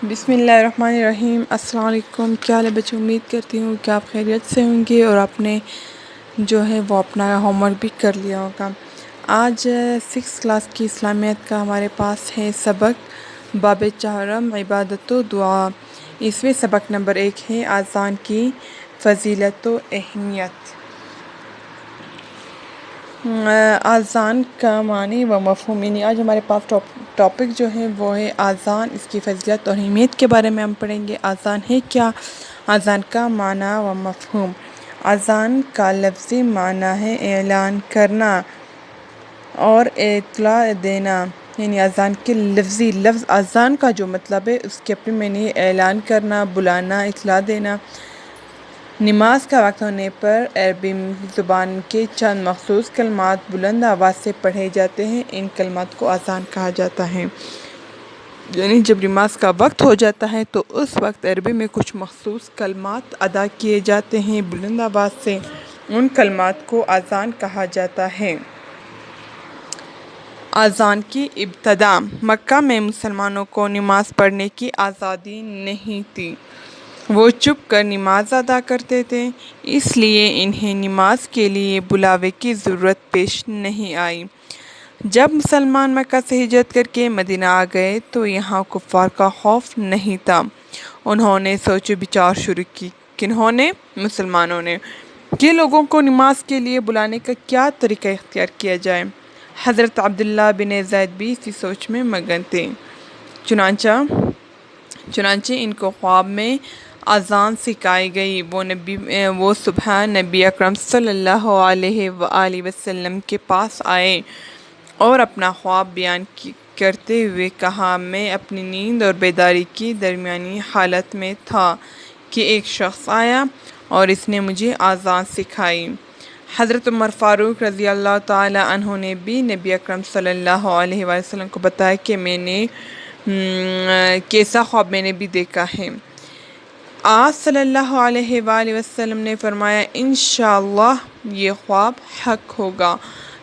بسم اللہ الرحمن الرحیم۔ السلام علیکم۔ کیا حال ہے بچوں؟ امید کرتی ہوں کہ آپ خیریت سے ہوں گے اور آپ نے جو ہے وہ اپنا ہوم ورک بھی کر لیا ہوگا۔ آج 6 کلاس کی اسلامیت کا ہمارے پاس ہے سبق باب چہارم عبادت و دعا۔ اس میں سبق نمبر 1 ہے اذان کی فضیلت و اہمیت۔ اذان کا معنی و مفہوم، یعنی آج ہمارے پاس ٹاپک جو ہے وہ ہے اذان، اس کی فضیلت اور اہمیت کے بارے میں ہم پڑھیں گے۔ اذان ہے کیا؟ اذان کا معنی و مفہوم۔ اذان کا لفظی معنی ہے اعلان کرنا اور اطلاع دینا، یعنی اذان کے لفظ اذان کا جو مطلب ہے اس کے اپنے معنی اعلان کرنا، بلانا، اطلاع دینا۔ نماز کا وقت ہونے پر عربی زبان کے چند مخصوص کلمات بلند آواز سے پڑھے جاتے ہیں، ان کلمات کو اذان کہا جاتا ہے۔ یعنی جب نماز کا وقت ہو جاتا ہے تو اس وقت عربی میں کچھ مخصوص کلمات ادا کیے جاتے ہیں بلند آواز سے، ان کلمات کو اذان کہا جاتا ہے۔ اذان کی ابتدا۔ مکہ میں مسلمانوں کو نماز پڑھنے کی آزادی نہیں تھی، وہ چپ کر نماز ادا کرتے تھے، اس لیے انہیں نماز کے لیے بلاوے کی ضرورت پیش نہیں آئی۔ جب مسلمان مکہ سے ہجرت کر کے مدینہ آ گئے تو یہاں کفار کا خوف نہیں تھا۔ انہوں نے سوچ و بچار شروع کی۔ کنہوں نے؟ مسلمانوں نے، کہ لوگوں کو نماز کے لیے بلانے کا کیا طریقہ اختیار کیا جائے۔ حضرت عبداللہ بن زید بھی اسی سوچ میں مگن تھے۔ چنانچہ ان کو خواب میں اذان سکھائی گئی۔ وہ صبح نبی اکرم صلی اللہ علیہ وآلہ وسلم کے پاس آئے اور اپنا خواب بیان کرتے ہوئے کہا، میں اپنی نیند اور بیداری کی درمیانی حالت میں تھا کہ ایک شخص آیا اور اس نے مجھے اذان سکھائی۔ حضرت عمر فاروق رضی اللہ تعالی عنہ نے بھی نبی اکرم صلی اللہ علیہ وآلہ وسلم کو بتایا کہ میں نے کیسا خواب میں نے بھی دیکھا ہے۔ آپ صلی اللہ علیہ وآلہ وسلم نے فرمایا، انشاءاللہ یہ خواب حق ہوگا۔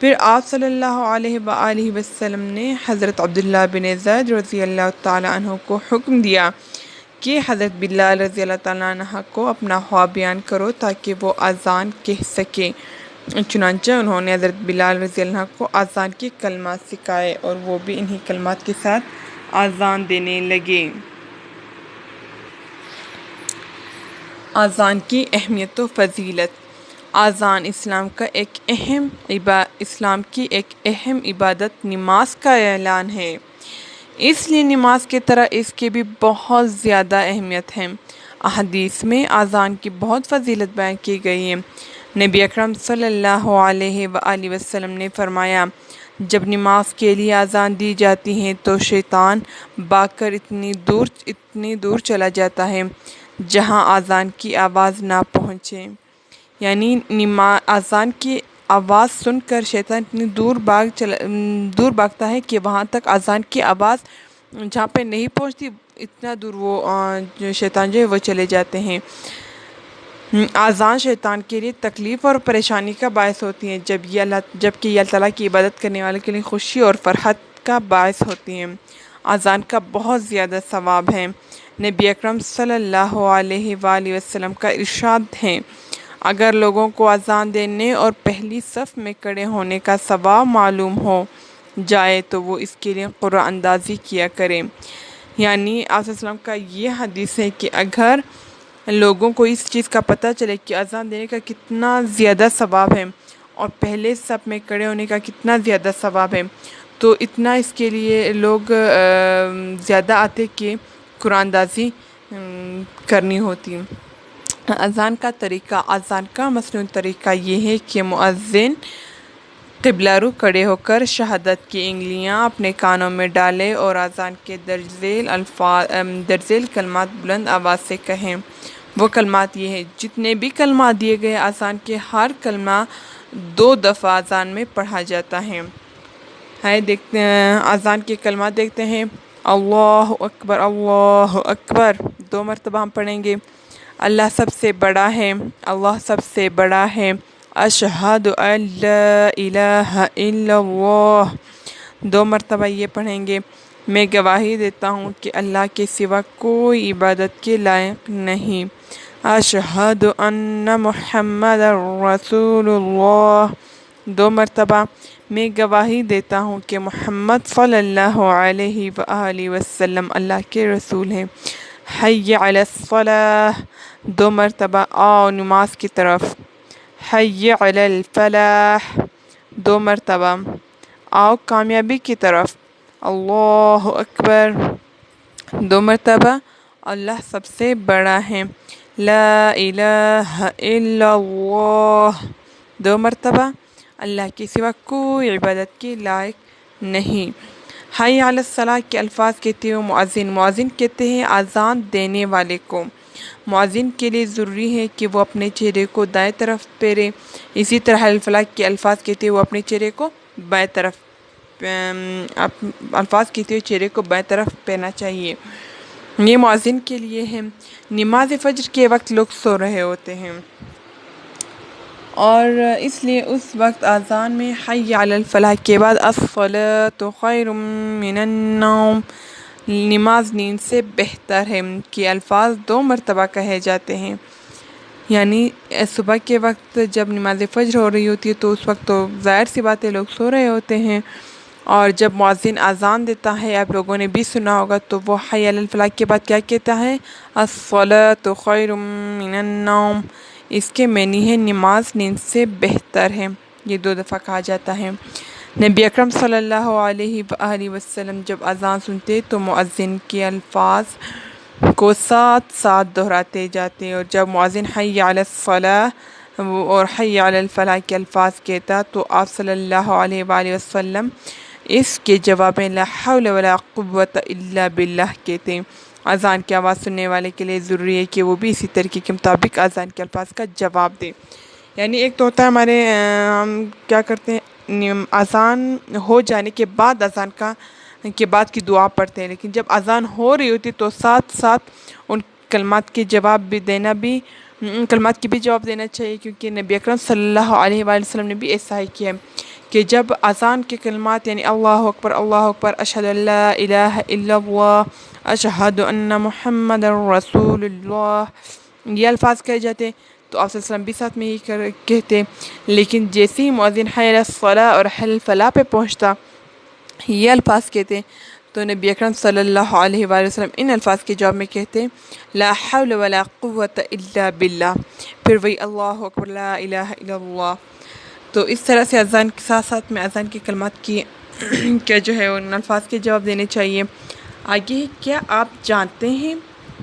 پھر آپ صلی اللہ علیہ وآلہ وسلم نے حضرت عبداللہ بن زید رضی اللہ تعالیٰ عنہ کو حکم دیا کہ حضرت بلال رضی اللہ تعالیٰ عنہ کو اپنا خواب بیان کرو تاکہ وہ اذان کہہ سکے۔ چنانچہ انہوں نے حضرت بلال رضی اللہ عنہ کو اذان کے کلمات سکھائے اور وہ بھی انہی کلمات کے ساتھ اذان دینے لگے۔ اذان کی اہمیت و فضیلت۔ اذان اسلام کی ایک اہم عبادت نماز کا اعلان ہے، اس لیے نماز کی طرح اس کی بھی بہت زیادہ اہمیت ہے۔ احادیث میں اذان کی بہت فضیلت بیان کی گئی ہے۔ نبی اکرم صلی اللہ علیہ وآلہ وسلم نے فرمایا، جب نماز کے لیے اذان دی جاتی ہے تو شیطان بھاگ کر اتنی دور چلا جاتا ہے جہاں اذان کی آواز نہ پہنچے۔ یعنی اذان کی آواز سن کر شیطان اتنی دور بھاگتا ہے کہ وہاں تک اذان کی آواز جہاں پہ نہیں پہنچتی، اتنا دور وہ شیطان جو ہے وہ چلے جاتے ہیں۔ اذان شیطان کے لیے تکلیف اور پریشانی کا باعث ہوتی ہیں، جبکہ یہ اللہ تعالیٰ کی عبادت کرنے والے کے لیے خوشی اور فرحت کا باعث ہوتی ہیں۔ اذان کا بہت زیادہ ثواب ہے۔ نبی اکرم صلی اللہ علیہ وآلہ وسلم کا ارشاد ہے، اگر لوگوں کو اذان دینے اور پہلی صف میں کھڑے ہونے کا ثواب معلوم ہو جائے تو وہ اس کے لیے قرعہ اندازی کیا کرے۔ یعنی آپ صلی اللہ علیہ وسلم کا یہ حدیث ہے کہ اگر لوگوں کو اس چیز کا پتہ چلے کہ اذان دینے کا کتنا زیادہ ثواب ہے اور پہلے صف میں کھڑے ہونے کا کتنا زیادہ ثواب ہے، تو اتنا اس کے لیے لوگ زیادہ آتے کہ قرآن اندازی کرنی ہوتی۔ اذان کا طریقہ۔ اذان کا مصنوعی طریقہ یہ ہے کہ مؤذن قبلہ رو کھڑے ہو کر شہادت کی انگلیاں اپنے کانوں میں ڈالے اور اذان کے درج ذیل کلمات بلند آواز سے کہیں۔ وہ کلمات یہ ہیں، جتنے بھی کلمات دیے گئے اذان کے، ہر کلمہ 2 دفعہ اذان میں پڑھا جاتا ہے۔ دیکھتے ہیں اذان کے کلمات، دیکھتے ہیں۔ اللہ اکبر، اللہ اکبر 2 مرتبہ ہم پڑھیں گے۔ اللہ سب سے بڑا ہے، اللہ سب سے بڑا ہے۔ اشہد ان لا الہ الا اللہ 2 مرتبہ یہ پڑھیں گے۔ میں گواہی دیتا ہوں کہ اللہ کے سوا کوئی عبادت کے لائق نہیں۔ اشہد ان محمد رسول اللہ، 2 مرتبہ میں گواہی دیتا ہوں کہ محمد صلی اللہ علیہ وآلہ وسلم اللہ کے رسول ہیں۔ حی علی الصلاۃ، 2 مرتبہ آؤ نماز کی طرف۔ حی علی الفلاح، 2 مرتبہ آؤ کامیابی کی طرف۔ اللہ اکبر، 2 مرتبہ اللہ سب سے بڑا ہے۔ لا الہ الا اللہ، 2 مرتبہ اللہ کے سوا کوئی عبادت کے لائق نہیں۔ حی علی الصلاح کے الفاظ کہتے ہوئے مؤذن کہتے ہیں اذان دینے والے کو۔ مؤذن کے لیے ضروری ہے کہ وہ اپنے چہرے کو دائیں طرف پھیرے۔ اسی طرح حی الفلاح کے الفاظ کہتے ہوئے وہ اپنے چہرے کو بائیں طرف چہرے کو بائیں طرف پھیرنا چاہیے۔ یہ مؤذن کے لیے ہے۔ نماز فجر کے وقت لوگ سو رہے ہوتے ہیں اور اس لیے اس وقت اذان میں حی علی الفلاح کے بعد الصلاۃ خیر من النوم، نماز نیند سے بہتر ہے، کہ الفاظ 2 مرتبہ کہے جاتے ہیں۔ یعنی صبح کے وقت جب نماز فجر ہو رہی ہوتی ہے تو اس وقت تو ظاہر سی بات ہے لوگ سو رہے ہوتے ہیں، اور جب مؤذن اذان دیتا ہے آپ لوگوں نے بھی سنا ہوگا تو وہ حی علی الفلاح کے بعد کیا کہتا ہے؟ الصلاۃ خیر من النوم۔ اس کے معنی ہے نماز نیند سے بہتر ہے، یہ 2 دفعہ کہا جاتا ہے۔ نبی اکرم صلی اللہ علیہ وآلہ وسلم جب اذان سنتے تو مؤذن کے الفاظ کو ساتھ ساتھ دہراتے جاتے، اور جب مؤذن حی علی الصلاۃ اور حی علی الفلاح کے الفاظ کہتا تو آپ صلی اللہ علیہ وآلہ وسلم اس کے جواب میں لا حول ولا قوۃ الا باللہ کہتے۔ اذان کی آواز سننے والے کے لیے ضروری ہے کہ وہ بھی اسی طریقے کے مطابق اذان کے الفاظ کا جواب دے۔ یعنی ایک تو ہوتا ہے ہمارے ہم کیا کرتے ہیں اذان ہو جانے کے بعد کے بعد کی دعا پڑھتے ہیں، لیکن جب اذان ہو رہی ہوتی تو ساتھ ساتھ ان کلمات کے کلمات کی بھی جواب دینا چاہیے، کیونکہ نبی اکرم صلی اللہ علیہ وآلہ وسلم نے بھی ایسا ہی کیا کہ جب اذان کے کلمات یعنی اللہ اکبر اشہد ان لا الہ الا اللہ اشہد ان محمد رسول اللہ یہ الفاظ کہے جاتے تو آپ صلی اللہ علیہ وسلم بھی ساتھ میں ہی کہتے، لیکن جیسے ہی مؤذن حی علی الصلاۃ اور حی علی الفلاح پہ پہنچتا یہ الفاظ کہتے تو نبی اکرم صلی اللہ علیہ وآلہ وسلم ان الفاظ کے جواب میں کہتے لا حول ولا قوۃ الا باللہ، پھر وہی اللہ اکبر لا الہ الا اللہ۔ تو اس طرح سے اذان کے ساتھ ساتھ میں اذان کے کلمات کی کیا جو ہے ان الفاظ کے جواب دینے چاہیے۔ آگے کیا آپ جانتے ہیں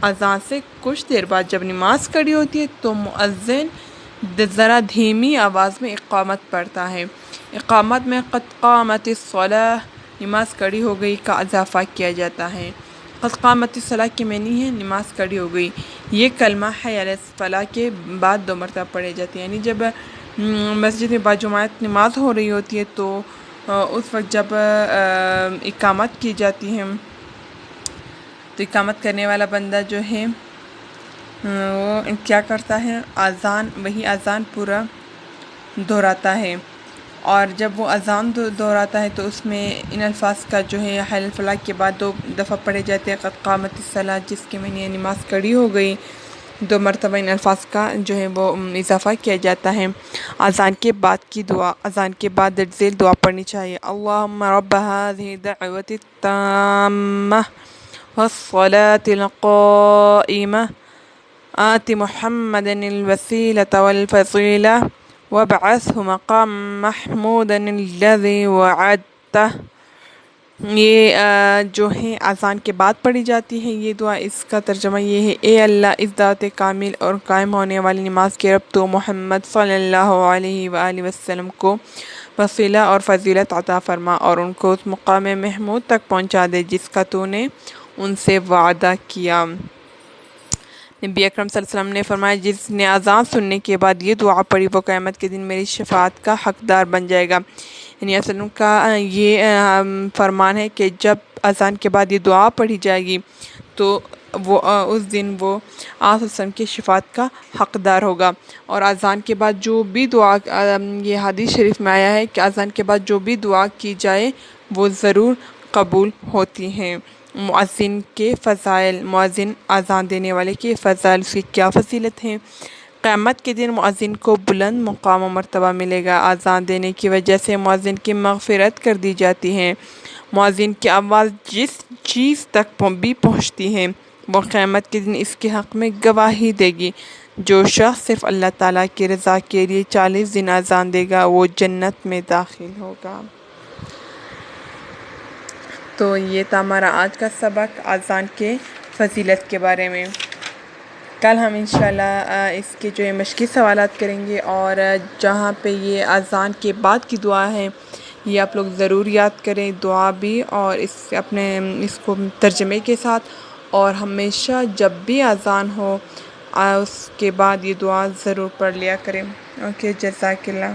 اذان سے کچھ دیر بعد جب نماز کھڑی ہوتی ہے تو مؤذن ذرا دھیمی آواز میں اقامت پڑھتا ہے۔ اقامت میں قد قامت الصلاۃ نماز کھڑی ہو گئی کا اضافہ کیا جاتا ہے۔ قد قامت الصلاۃ کی معنی ہے نماز کھڑی ہو گئی۔ یہ کلمہ حی علی الفلاح کے بعد 2 مرتبہ پڑھے جاتے ہیں، یعنی جب مسجد میں باجماعت نماز ہو رہی ہوتی ہے تو اس وقت جب اقامت کی جاتی ہے تو اقامت کرنے والا بندہ جو ہے وہ کیا کرتا ہے وہی اذان پورا دہراتا ہے، اور جب وہ اذان دہراتا ہے تو اس میں ان الفاظ کا جو ہے حی علی الفلاح کے بعد 2 دفعہ پڑھے جاتے ہیں قد قامت الصلاۃ، جس کے معنی نماز کھڑی ہو گئی۔ 2 مرتبہ ان الفاظ کا جو ہے وہ اضافہ کیا جاتا ہے۔ اذان کے بعد کی دعا، اذان کے بعد درج ذیل دعا پڑھنی چاہیے۔ اللہم رب هذه الدعوة التامة والصلاة القائمة آت محمد الوسيلة والفضيلة وابعثه مقام محمودا الذي وعدته۔ یہ جو ہے اذان کے بعد پڑھی جاتی ہے یہ دعا، اس کا ترجمہ یہ ہے اے اللہ اس دعوت کامل اور قائم ہونے والی نماز کے رب تو محمد صلی اللہ علیہ وآلہ وسلم کو وسیلہ اور فضیلت عطا فرما اور ان کو اس مقام محمود تک پہنچا دے جس کا تو نے ان سے وعدہ کیا۔ نبی اکرم صلی اللہ علیہ وسلم نے فرمایا جس نے اذان سننے کے بعد یہ دعا پڑھی وہ قیامت کے دن میری شفاعت کا حقدار بن جائے گا۔ یعنی وسلم کا یہ فرمان ہے کہ جب اذان کے بعد یہ دعا پڑھی جائے گی تو وہ اس دن وہ آپ وسلم کی شفاعت کا حقدار ہوگا۔ اور اذان کے بعد جو بھی دعا، یہ حدیث شریف میں آیا ہے کہ اذان کے بعد جو بھی دعا کی جائے وہ ضرور قبول ہوتی ہیں۔ مؤذن کے فضائل، مؤذن اذان دینے والے کے فضائل سے کیا فضیلت ہیں؟ قیامت کے دن مؤذن کو بلند مقام و مرتبہ ملے گا۔ اذان دینے کی وجہ سے مؤذن کی مغفرت کر دی جاتی ہے۔ مؤذن کی آواز جس چیز تک بھی پہنچتی ہے وہ قیامت کے دن اس کے حق میں گواہی دے گی۔ جو شخص صرف اللہ تعالیٰ کی رضا کے لیے 40 دن اذان دے گا وہ جنت میں داخل ہوگا۔ تو یہ تھا ہمارا آج کا سبق اذان کے فضیلت کے بارے میں۔ کل ہم انشاءاللہ اس کے جو مشقی سوالات کریں گے، اور جہاں پہ یہ اذان کے بعد کی دعا ہے یہ آپ لوگ ضرور یاد کریں، دعا بھی، اور اس کو ترجمے کے ساتھ، اور ہمیشہ جب بھی اذان ہو اس کے بعد یہ دعا ضرور پڑھ لیا کریں۔ اوکے، جزاک اللہ۔